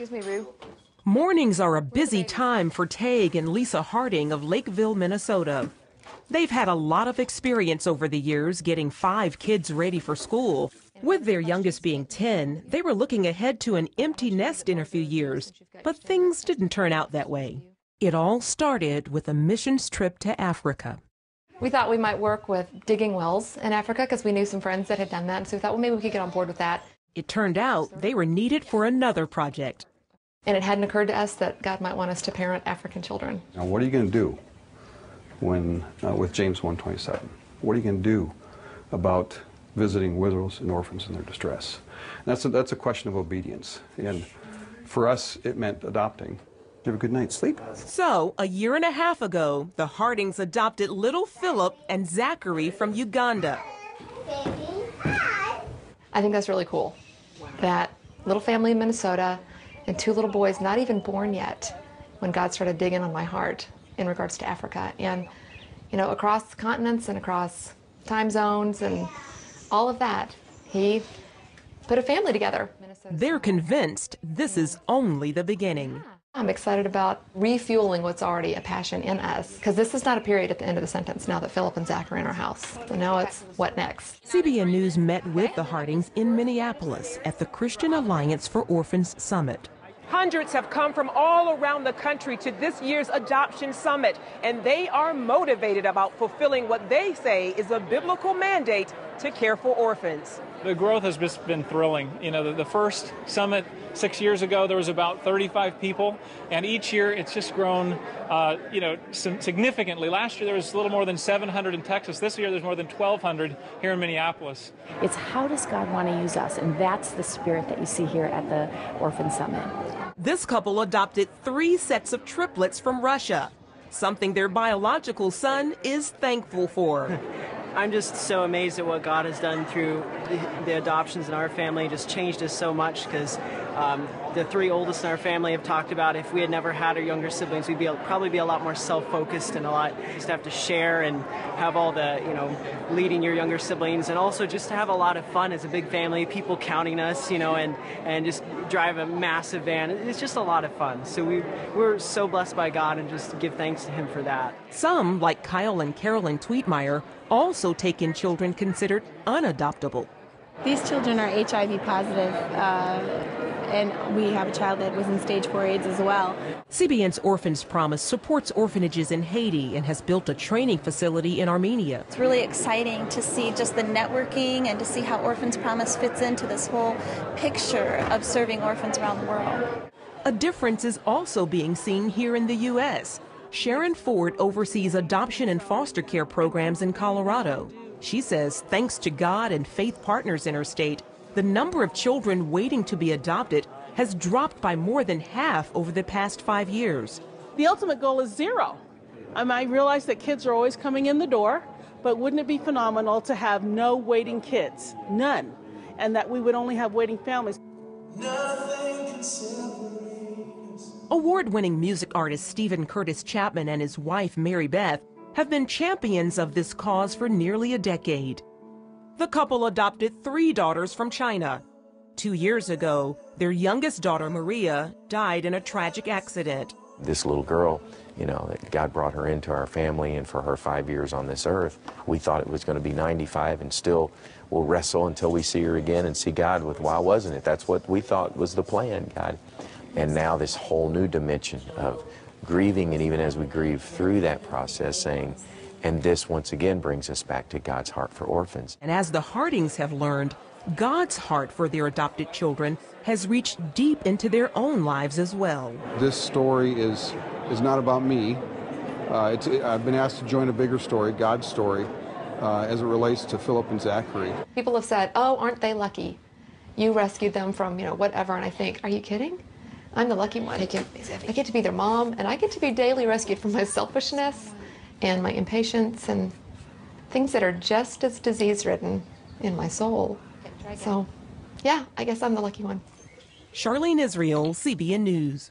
Excuse me, Rue. Mornings are a busy time for Tague and Lisa Harding of Lakeville, Minnesota. They've had a lot of experience over the years getting 5 kids ready for school. With their youngest being 10, they were looking ahead to an empty nest in a few years, but things didn't turn out that way. It all started with a missions trip to Africa. We thought we might work with digging wells in Africa because we knew some friends that had done that, so we thought, well, maybe we could get on board with that. It turned out they were needed for another project. And it hadn't occurred to us that God might want us to parent African children. Now, what are you going to do when, with James 1:27? What are you going to do about visiting widows and orphans in their distress? And that's a question of obedience. And for us, it meant adopting. Have a good night's sleep. So, a year and a half ago, the Hardings adopted little Philip and Zachary from Uganda. I think that's really cool. That little family in Minnesota and 2 little boys, not even born yet, when God started digging on my heart in regards to Africa. And, you know, across continents and across time zones and all of that, He put a family together. They're convinced this is only the beginning. I'm excited about refueling what's already a passion in us, because this is not a period at the end of the sentence now that Philip and Zach are in our house. So now it's what next? CBN News met with the Hardings in Minneapolis at the Christian Alliance for Orphans Summit. Hundreds have come from all around the country to this year's Adoption Summit, and they are motivated about fulfilling what they say is a biblical mandate to care for orphans. The growth has just been thrilling. You know, the first summit 6 years ago, there was about 35 people, and each year it's just grown, significantly. Last year there was a little more than 700 in Texas. This year there's more than 1,200 here in Minneapolis. It's how does God want to use us, and that's the spirit that you see here at the Orphan Summit. This couple adopted 3 sets of triplets from Russia, something their biological son is thankful for. I'm just so amazed at what God has done through the adoptions in our family. It just changed us so much, because the 3 oldest in our family have talked about if we had never had our younger siblings, we'd probably be a lot more self-focused and just have to share and have all the, leading your younger siblings, and also just to have a lot of fun as a big family, people counting us, and just drive a massive van. It's just a lot of fun. So we're so blessed by God, and just give thanks to Him for that. Some, like Kyle and Carolyn Tweetmeyer, also take in children considered unadoptable. These children are HIV positive, and we have a child that was in stage 4 AIDS as well. CBN's Orphans Promise supports orphanages in Haiti and has built a training facility in Armenia. It's really exciting to see just the networking and to see how Orphans Promise fits into this whole picture of serving orphans around the world. A difference is also being seen here in the U.S. Sharon Ford oversees adoption and foster care programs in Colorado. She says thanks to God and faith partners in her state, the number of children waiting to be adopted has dropped by more than half over the past 5 years. The ultimate goal is 0. I realize that kids are always coming in the door, but wouldn't it be phenomenal to have no waiting kids? None. And that we would only have waiting families. Award-winning music artist Stephen Curtis Chapman and his wife Mary Beth have been champions of this cause for nearly a decade. The couple adopted 3 daughters from China. 2 years ago, their youngest daughter Maria died in a tragic accident. This little girl, God brought her into our family, and for her 5 years on this earth, we thought it was going to be 95, and still we'll wrestle until we see her again and see God with, why wasn't it? That's what we thought was the plan, God. And now this whole new dimension of grieving, and even as we grieve through that process, saying, and this once again brings us back to God's heart for orphans. And as the Hardings have learned, God's heart for their adopted children has reached deep into their own lives as well. This story is not about me. I've been asked to join a bigger story, God's story, as it relates to Philip and Zachary. People have said, oh, aren't they lucky? You rescued them from, whatever. And I think, are you kidding? I'm the lucky one. I get to be their mom, and I get to be daily rescued from my selfishness and my impatience and things that are just as disease-ridden in my soul. So, yeah, I guess I'm the lucky one. Charlene Israel, CBN News.